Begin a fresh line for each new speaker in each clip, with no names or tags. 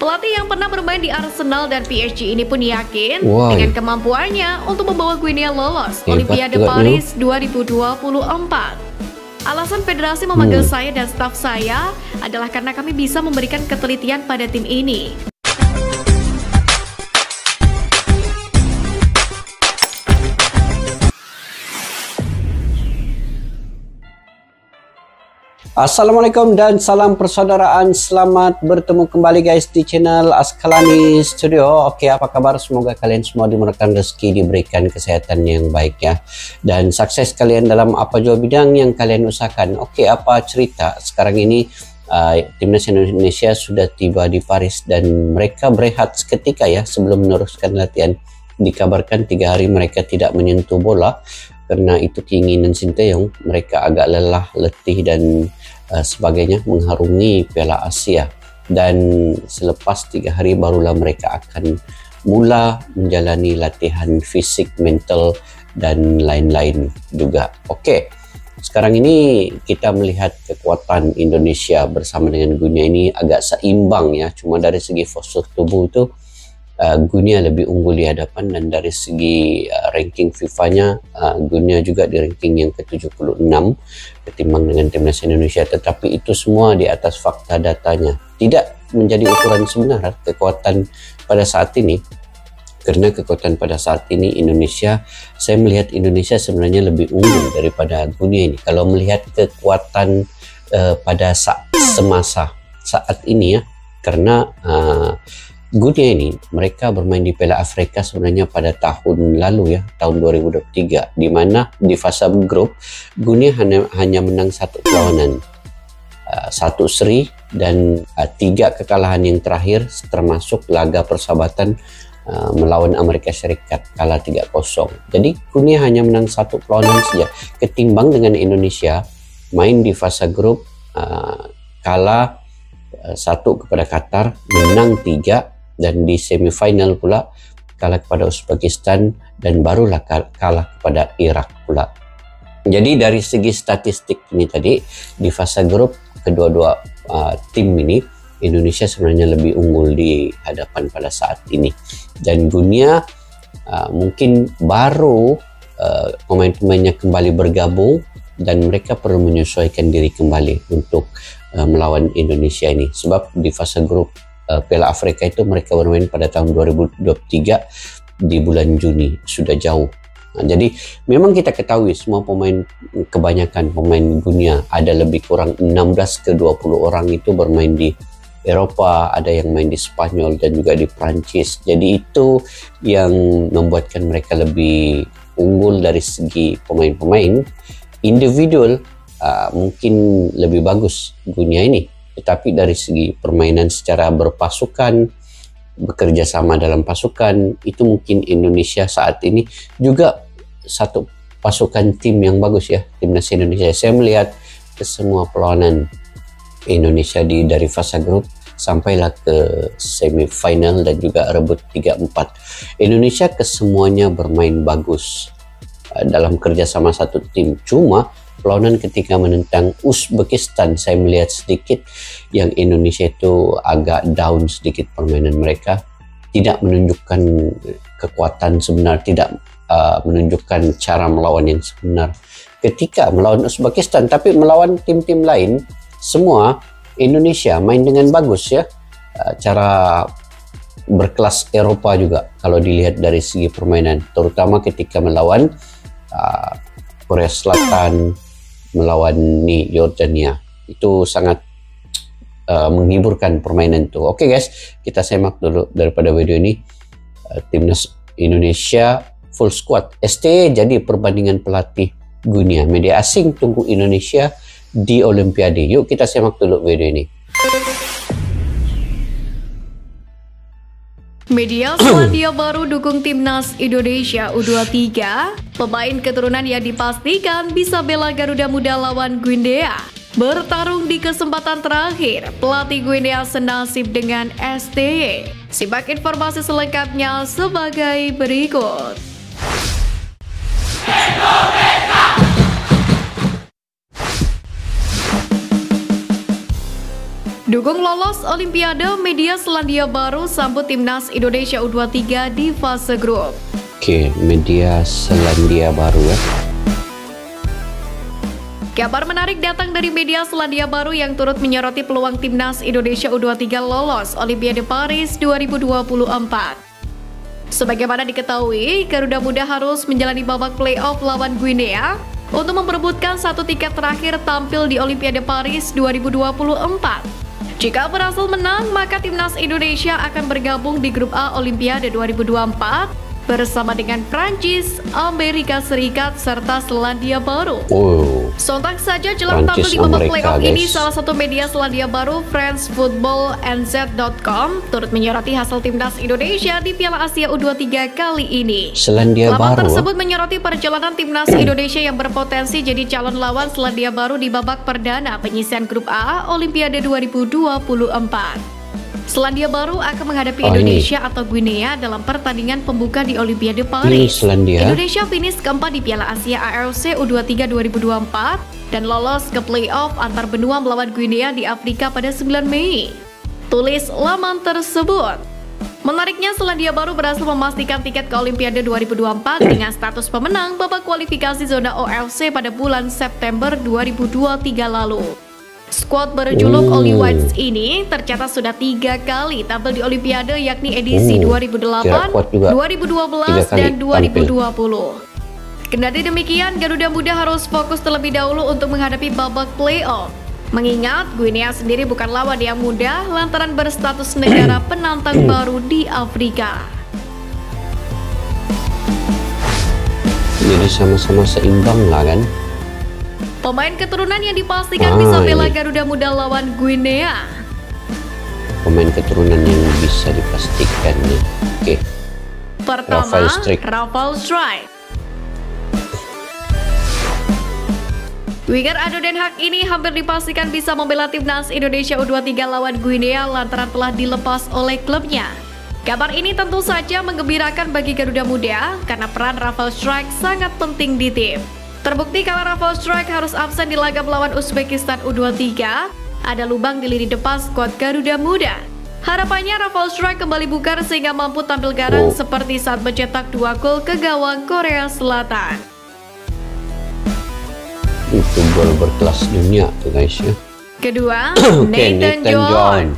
Pelatih yang pernah bermain di Arsenal dan PSG ini pun yakin
Wow.
dengan kemampuannya untuk membawa Guinea lolos
Hebat
Olimpiade
juga
Paris 2024. Alasan federasi memanggil saya dan staf saya adalah karena kami bisa memberikan ketelitian pada tim ini.
Assalamualaikum dan salam persaudaraan. Selamat bertemu kembali guys di channel Askalani Studio. Oke, apa kabar? Semoga kalian semua dimurahkan rezeki, diberikan kesehatan yang baik ya, dan sukses kalian dalam apa jua bidang yang kalian usahakan. Oke, apa cerita sekarang ini? Timnas Indonesia sudah tiba di Paris dan mereka berehat seketika ya sebelum meneruskan latihan. Dikabarkan 3 hari mereka tidak menyentuh bola karena itu keinginan Sinteyong. Mereka agak lelah, letih dan sebagainya mengharungi Piala Asia, dan selepas 3 hari barulah mereka akan mula menjalani latihan fisik, mental dan lain-lain juga. Oke, sekarang ini kita melihat kekuatan Indonesia bersama dengan Guinea ini agak seimbang ya, cuma dari segi postur tubuh itu Guinea lebih unggul di hadapan, dan dari segi ranking FIFA-nya Guinea juga di ranking yang ke-76 ketimbang dengan timnas Indonesia. Tetapi itu semua di atas fakta datanya, tidak menjadi ukuran sebenar kekuatan pada saat ini. Karena kekuatan pada saat ini Indonesia, saya melihat Indonesia sebenarnya lebih unggul daripada Guinea ini. Kalau melihat kekuatan pada semasa saat ini ya, karena Guinea ini mereka bermain di Piala Afrika sebenarnya pada tahun lalu ya, tahun 2023, di mana di fase grup Guinea hanya menang 1 perlawanan, 1 seri dan 3 kekalahan yang terakhir, termasuk laga persahabatan melawan Amerika Serikat kalah 3-0. Jadi Guinea hanya menang 1 perlawanan saja, ketimbang dengan Indonesia main di fase grup kalah 1 kepada Qatar, menang 3, dan di semifinal pula kalah kepada Uzbekistan dan barulah kalah kepada Irak pula. Jadi dari segi statistik ini tadi di fase grup kedua-dua tim ini Indonesia sebenarnya lebih unggul di hadapan pada saat ini, dan Guinea mungkin baru pemain-pemainnya kembali bergabung dan mereka perlu menyesuaikan diri kembali untuk melawan Indonesia ini, sebab di fase grup Piala Afrika itu mereka bermain pada tahun 2023 di bulan Juni, sudah jauh. Nah, jadi memang kita ketahui semua kebanyakan pemain Guinea, ada lebih kurang 16 ke 20 orang itu bermain di Eropa, ada yang main di Spanyol dan juga di Prancis. Jadi itu yang membuatkan mereka lebih unggul dari segi pemain-pemain individual. Mungkin lebih bagus Guinea ini, tetapi dari segi permainan secara berpasukan, bekerja sama dalam pasukan, itu mungkin Indonesia saat ini juga satu pasukan tim yang bagus ya, timnas Indonesia. Saya melihat ke semua perlawanan Indonesia dari fase grup sampailah ke semifinal dan juga rebut 3-4. Indonesia kesemuanya bermain bagus dalam kerja sama satu tim. Cuma perlawanan ketika menentang Uzbekistan, saya melihat sedikit yang Indonesia itu agak down sedikit permainan mereka, tidak menunjukkan kekuatan sebenar, tidak menunjukkan cara melawan yang sebenar ketika melawan Uzbekistan. Tapi melawan tim-tim lain semua Indonesia main dengan bagus ya, cara berkelas Eropa juga kalau dilihat dari segi permainan, terutama ketika melawan Korea Selatan, melawan Yordania, itu sangat menghiburkan permainan itu. Oke guys, kita semak dulu daripada video ini. Timnas Indonesia full squad, ST jadi perbandingan pelatih Guinea. Media asing tunggu Indonesia di Olimpiade. Yuk kita semak dulu video ini.
Media Selandia Baru dukung Timnas Indonesia U23. Pemain keturunan yang dipastikan bisa bela Garuda Muda lawan Guinea. Bertarung di kesempatan terakhir, pelatih Guinea senasib dengan STY. Simak informasi selengkapnya sebagai berikut. Dukung lolos Olimpiade, media Selandia Baru sambut timnas Indonesia U23 di fase grup.
Oke, media Selandia Baru ya.
Kabar menarik datang dari media Selandia Baru yang turut menyoroti peluang timnas Indonesia U23 lolos Olimpiade Paris 2024. Sebagaimana diketahui, Garuda Muda harus menjalani babak playoff lawan Guinea untuk memperebutkan satu tiket terakhir tampil di Olimpiade Paris 2024. Jika berhasil menang, maka timnas Indonesia akan bergabung di grup A Olimpiade 2024 bersama dengan Prancis, Amerika Serikat, serta Selandia Baru. Sontak saja jelang tampil di babak playoff ini, salah satu media Selandia Baru, francefootballnz.com, turut menyoroti hasil timnas Indonesia di Piala Asia U23 kali ini. Laman tersebut menyoroti perjalanan timnas Indonesia yang berpotensi jadi calon lawan Selandia Baru di babak perdana penyisian grup A Olimpiade 2024. Selandia Baru akan menghadapi Indonesia atau Guinea dalam pertandingan pembuka di Olimpiade Paris. Indonesia finish keempat di Piala Asia AFC U23 2024 dan lolos ke playoff antar benua melawan Guinea di Afrika pada 9 Mei. Tulis laman tersebut. Menariknya, Selandia Baru berhasil memastikan tiket ke Olimpiade 2024 dengan status pemenang babak kualifikasi zona OFC pada bulan September 2023 lalu. Skuad berjuluk Oli Whites ini tercatat sudah 3 kali tampil di Olimpiade, yakni edisi 2008, 2012, dan 2020. Kendati demikian, Garuda Muda harus fokus terlebih dahulu untuk menghadapi babak playoff. Mengingat Guinea sendiri bukan lawan yang mudah lantaran berstatus negara penantang baru di Afrika.
Jadi sama-sama seimbang lah kan.
Pemain keturunan yang dipastikan bisa bela Garuda Muda lawan Guinea.
Pemain keturunan yang bisa dipastikan nih. Oke.
Pertama, Rafał Struijk. Winger Ado Den Haag ini hampir dipastikan bisa membela timnas Indonesia U23 lawan Guinea lantaran telah dilepas oleh klubnya. Kabar ini tentu saja menggembirakan bagi Garuda Muda karena peran Rafał Struijk sangat penting di tim. Terbukti kalau Rafał Struijk harus absen di laga melawan Uzbekistan U23, ada lubang di lini depan skuad Garuda Muda. Harapannya Rafał Struijk kembali bugar sehingga mampu tampil garang seperti saat mencetak 2 gol ke gawang Korea Selatan.
Itu gol berkelas dunia tuh guys ya.
Kedua, Nathan John.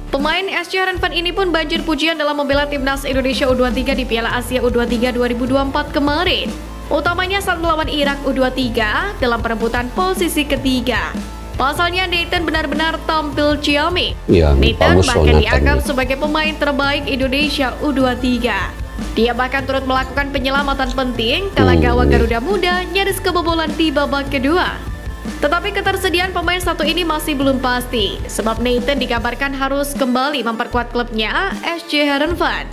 Pemain SC Heerenveen ini pun banjir pujian dalam membela timnas Indonesia U23 di Piala Asia U23 2024 kemarin. Utamanya saat melawan Irak U23 dalam perebutan posisi ketiga. Pasalnya Nathan benar-benar tampil ciamik. Nathan bahkan dianggap sebagai pemain terbaik Indonesia U23. Dia bahkan turut melakukan penyelamatan penting kala gawang Garuda Muda nyaris kebobolan di babak kedua. Tetapi ketersediaan pemain satu ini masih belum pasti, sebab Nathan dikabarkan harus kembali memperkuat klubnya SC Heerenveen.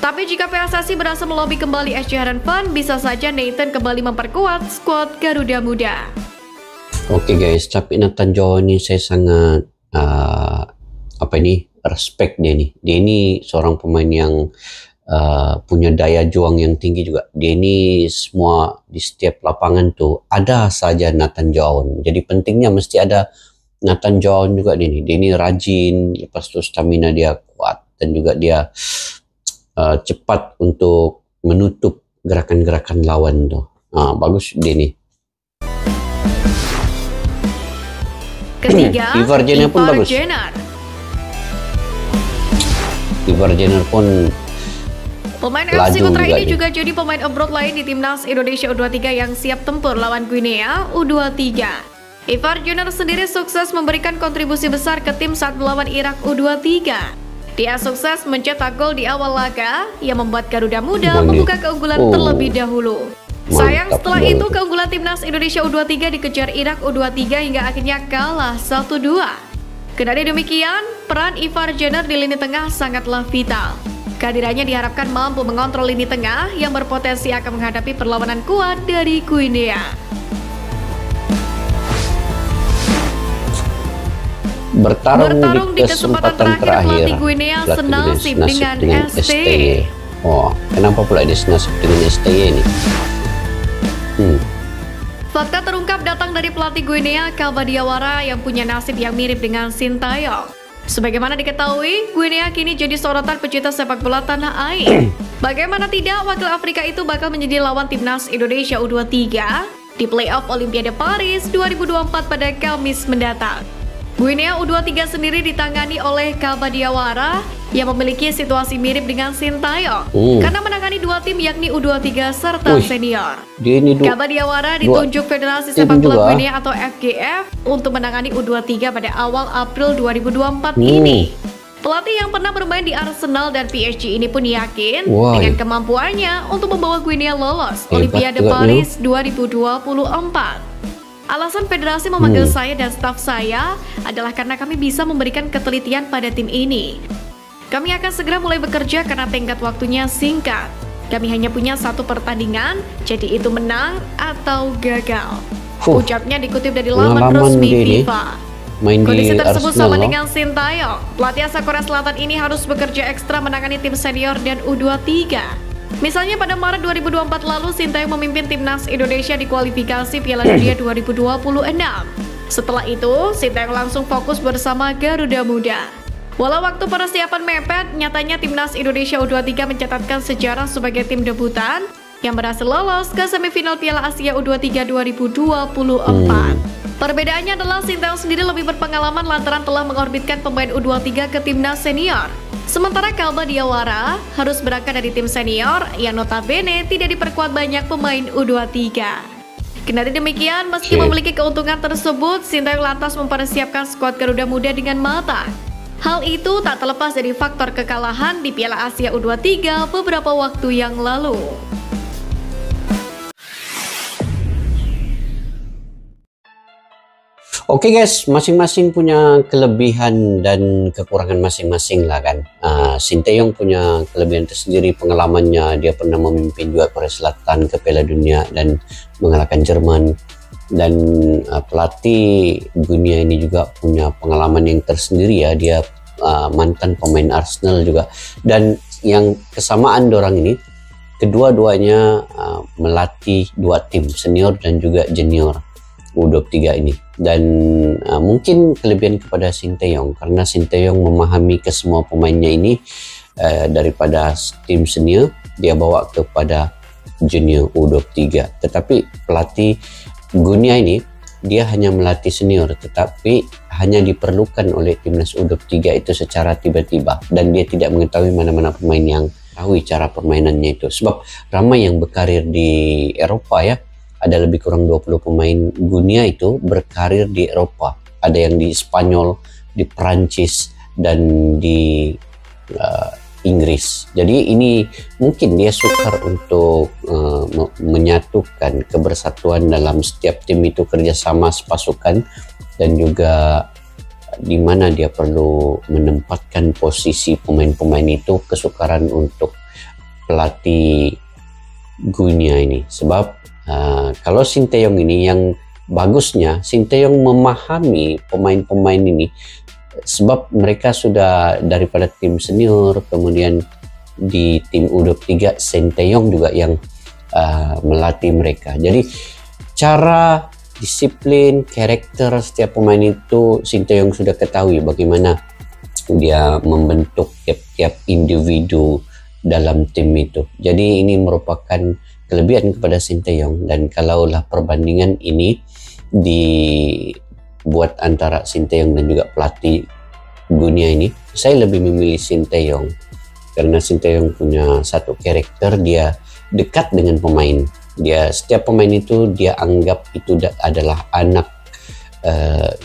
Tapi jika PSSI berhasil melobi kembali SC Heerenveen, bisa saja Nathan kembali memperkuat skuad Garuda Muda.
Oke guys, tapi Nathan John ini saya sangat respect dia nih. Dia ini seorang pemain yang punya daya juang yang tinggi juga. Dia ini semua di setiap lapangan tuh ada saja Nathan John. Jadi pentingnya mesti ada Nathan John juga dia nih. Dia ini rajin, lepas itu stamina dia kuat dan juga dia cepat untuk menutup gerakan-gerakan lawan tuh. Bagus dia nih.
Ketiga,
Ivar Jenner pun bagus. Ivar Jenner pun
pemain FC Putra ini juga jadi pemain abroad lain di timnas Indonesia U23 yang siap tempur lawan Guinea U23. Ivar Jenner sendiri sukses memberikan kontribusi besar ke tim saat melawan Irak U23. Dia sukses mencetak gol di awal laga yang membuat Garuda Muda membuka keunggulan terlebih dahulu. Sayang setelah itu keunggulan timnas Indonesia U23 dikejar Irak U23 hingga akhirnya kalah 1-2. Kendati demikian, peran Ivar Jenner di lini tengah sangatlah vital. Kehadirannya diharapkan mampu mengontrol lini tengah yang berpotensi akan menghadapi perlawanan kuat dari Guinea. Bertarung di kesempatan terakhir pelatih Guinea senasib dengan STY.
Kenapa pula dia senasib dengan STY ini?
Fakta terungkap datang dari pelatih Guinea Calva Diawara yang punya nasib yang mirip dengan Sintayong. Sebagaimana diketahui, Guinea kini jadi sorotan pecinta sepak bola tanah air. Bagaimana tidak, wakil Afrika itu bakal menjadi lawan timnas Indonesia U23 di playoff Olimpiade Paris 2024 pada Kamis mendatang. Guinea U23 sendiri ditangani oleh Calva Diawara yang memiliki situasi mirip dengan Sintayong karena menangani dua tim yakni U23 serta senior. Calva Diawara ditunjuk Federasi Sepak Bola Guinea atau FGF untuk menangani U23 pada awal April 2024 ini. Pelatih yang pernah bermain di Arsenal dan PSG ini pun yakin dengan kemampuannya untuk membawa Guinea lolos Olimpiade Paris 2024. Alasan federasi memanggil saya dan staf saya adalah karena kami bisa memberikan ketelitian pada tim ini. Kami akan segera mulai bekerja karena tenggat waktunya singkat. Kami hanya punya satu pertandingan, jadi itu menang atau gagal. Ucapnya dikutip dari laman resmi FIFA. Kondisi tersebut sama dengan Sintayong. Pelatih asal Korea Selatan ini harus bekerja ekstra menangani tim senior dan U23. Misalnya pada Maret 2024 lalu, Sintayong memimpin timnas Indonesia di kualifikasi Piala Dunia 2026. Setelah itu, Sintayong langsung fokus bersama Garuda Muda. Walau waktu persiapan mepet, nyatanya timnas Indonesia U23 mencatatkan sejarah sebagai tim debutan yang berhasil lolos ke semifinal Piala Asia U23 2024. Perbedaannya adalah Sintayong sendiri lebih berpengalaman lantaran telah mengorbitkan pemain U23 ke timnas senior. Sementara Calva Diawara harus berangkat dari tim senior yang notabene tidak diperkuat banyak pemain U23. Kendati demikian, meski memiliki keuntungan tersebut, Sintayong lantas mempersiapkan skuad Garuda Muda dengan matang. Hal itu tak terlepas dari faktor kekalahan di Piala Asia U23 beberapa waktu yang lalu.
Oke guys, masing-masing punya kelebihan dan kekurangan masing-masing lah kan. Sintayong punya kelebihan tersendiri, pengalamannya, dia pernah memimpin juga Korea Selatan ke Piala Dunia dan mengalahkan Jerman. Dan pelatih Guinea ini juga punya pengalaman yang tersendiri ya, dia mantan pemain Arsenal juga. Dan yang kesamaan dorang ini, kedua-duanya melatih dua tim, senior dan juga junior U23 ini. Dan mungkin kelebihan kepada Sintayong karena Sintayong memahami ke semua pemainnya ini, daripada tim senior dia bawa kepada junior U23. Tetapi pelatih Guinea ini dia hanya melatih senior, tetapi hanya diperlukan oleh timnas U23 itu secara tiba-tiba dan dia tidak mengetahui mana-mana pemain yang tahu cara permainannya itu. Sebab ramai yang berkarir di Eropa ya. Ada lebih kurang 20 pemain Guinea itu berkarir di Eropa. Ada yang di Spanyol, di Perancis, dan di Inggris. Jadi ini mungkin dia sukar untuk menyatukan kebersatuan dalam setiap tim itu, kerjasama sepasukan, dan juga di mana dia perlu menempatkan posisi pemain-pemain itu, kesukaran untuk pelatih Guinea ini. Sebab kalau Sintayong ini yang bagusnya, Sintayong memahami pemain-pemain ini sebab mereka sudah daripada tim senior, kemudian di tim U23 Sintayong juga yang melatih mereka. Jadi cara, disiplin, karakter setiap pemain itu Sintayong sudah ketahui bagaimana dia membentuk tiap-tiap individu dalam tim itu. Jadi ini merupakan kelebihan kepada Sintayong. Dan kalaulah perbandingan ini dibuat antara Sintayong dan juga pelatih Guinea ini, saya lebih memilih Sintayong karena Sintayong punya satu karakter, dia dekat dengan pemain. Dia setiap pemain itu dia anggap itu adalah anak,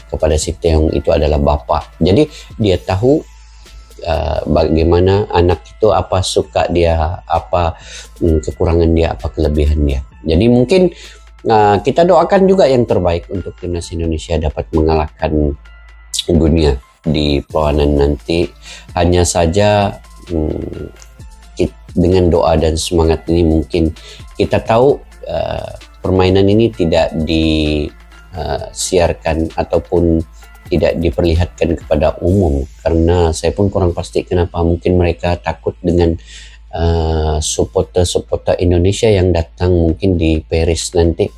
kepada Sintayong itu adalah bapak. Jadi dia tahu bagaimana anak itu, apa suka dia, apa kekurangan dia, apa kelebihan dia. Jadi mungkin kita doakan juga yang terbaik untuk timnas Indonesia dapat mengalahkan Guinea di perlawanan nanti. Hanya saja dengan doa dan semangat ini mungkin kita tahu permainan ini tidak disiarkan ataupun tidak diperlihatkan kepada umum, karena saya pun kurang pasti kenapa. Mungkin mereka takut dengan supporter-supporter Indonesia yang datang mungkin di Paris nanti,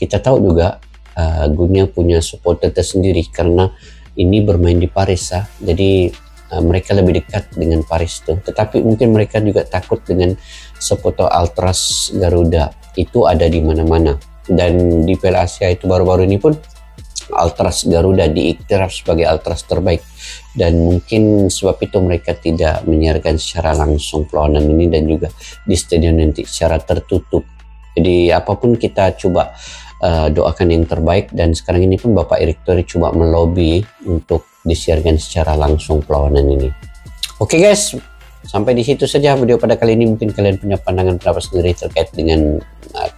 kita tahu juga Guinea punya supporter tersendiri karena ini bermain di Paris jadi mereka lebih dekat dengan Paris tuh. Tetapi mungkin mereka juga takut dengan supporter Ultras Garuda itu ada di mana-mana. Dan di Piala Asia itu baru-baru ini pun Ultras Garuda diiktiraf sebagai Ultras terbaik, dan mungkin sebab itu mereka tidak menyiarkan secara langsung perlawanan ini dan juga di stadion nanti secara tertutup. Jadi apapun kita coba doakan yang terbaik, dan sekarang ini pun Bapak Erick Thohir coba melobi untuk disiarkan secara langsung perlawanan ini. Oke guys, sampai di situ saja video pada kali ini. Mungkin kalian punya pandangan pendapat sendiri terkait dengan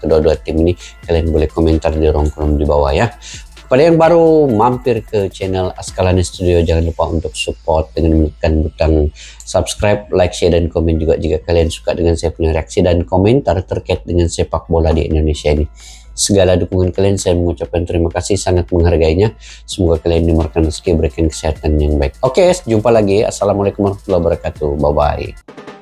kedua-dua tim ini. Kalian boleh komentar di ruang kolom di bawah ya. Pada yang baru mampir ke channel Askalani Studio, jangan lupa untuk support dengan menekan butang subscribe, like, share, dan komen juga jika kalian suka dengan saya punya reaksi dan komentar terkait dengan sepak bola di Indonesia ini. Segala dukungan kalian saya mengucapkan terima kasih, sangat menghargainya. Semoga kalian dimurahkan rezeki, berikan kesehatan yang baik. Oke, jumpa lagi. Assalamualaikum warahmatullahi wabarakatuh. Bye-bye.